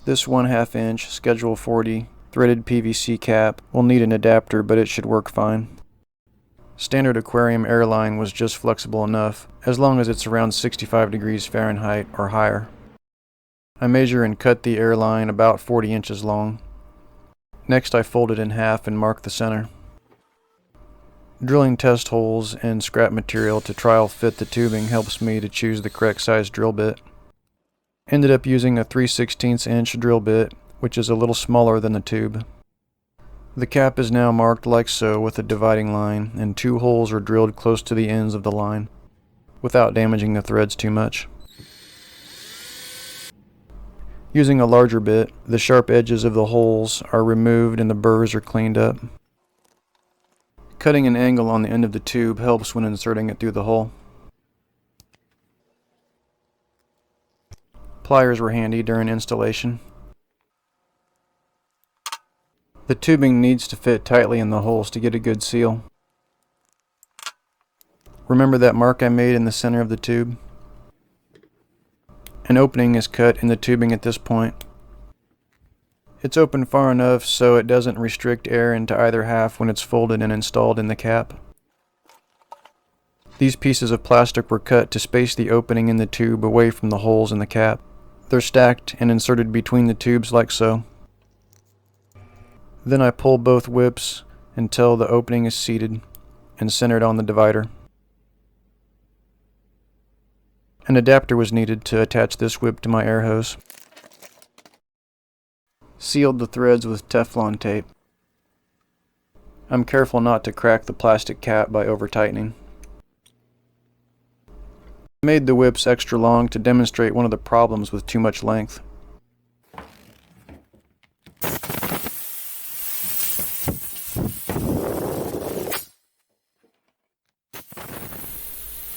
This 1/2 inch Schedule 40 threaded PVC cap will need an adapter, but it should work fine. Standard aquarium air line was just flexible enough, as long as it's around 65 degrees Fahrenheit or higher. I measure and cut the air line about 40 inches long. Next I fold it in half and mark the center. Drilling test holes and scrap material to trial fit the tubing helps me to choose the correct size drill bit. Ended up using a 3/16 inch drill bit, which is a little smaller than the tube. The cap is now marked like so with a dividing line, and 2 holes are drilled close to the ends of the line, without damaging the threads too much. Using a larger bit, the sharp edges of the holes are removed and the burrs are cleaned up. Cutting an angle on the end of the tube helps when inserting it through the hole. Pliers were handy during installation. The tubing needs to fit tightly in the holes to get a good seal. Remember that mark I made in the center of the tube? An opening is cut in the tubing at this point. It's open far enough so it doesn't restrict air into either half when it's folded and installed in the cap. These pieces of plastic were cut to space the opening in the tube away from the holes in the cap. They're stacked and inserted between the tubes like so. Then I pull both whips until the opening is seated and centered on the divider. An adapter was needed to attach this whip to my air hose. Sealed the threads with Teflon tape. I'm careful not to crack the plastic cap by over-tightening. I made the whips extra long to demonstrate one of the problems with too much length.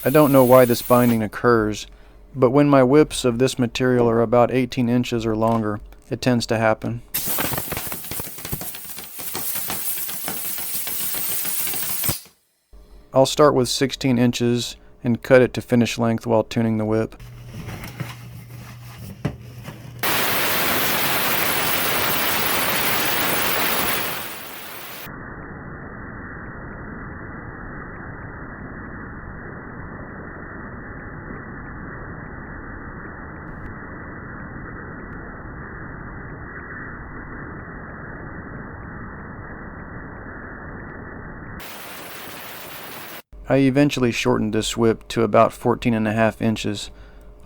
I don't know why this binding occurs, but when my whips of this material are about 18 inches or longer, it tends to happen. I'll start with 16 inches and cut it to finish length while tuning the whip. I eventually shortened this whip to about 14.5 inches,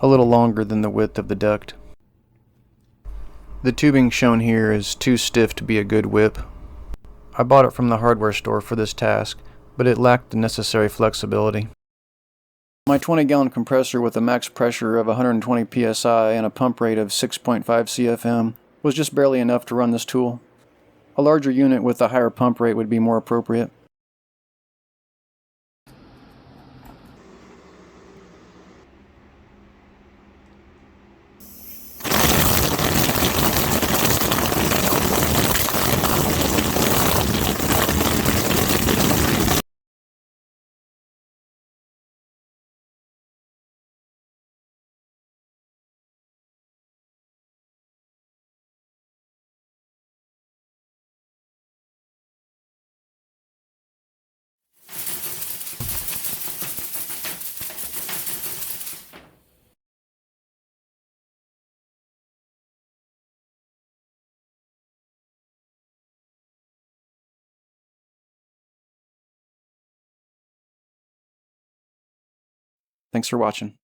a little longer than the width of the duct. The tubing shown here is too stiff to be a good whip. I bought it from the hardware store for this task, but it lacked the necessary flexibility. My 20-gallon compressor with a max pressure of 120 psi and a pump rate of 6.5 CFM was just barely enough to run this tool. A larger unit with a higher pump rate would be more appropriate. Thanks for watching.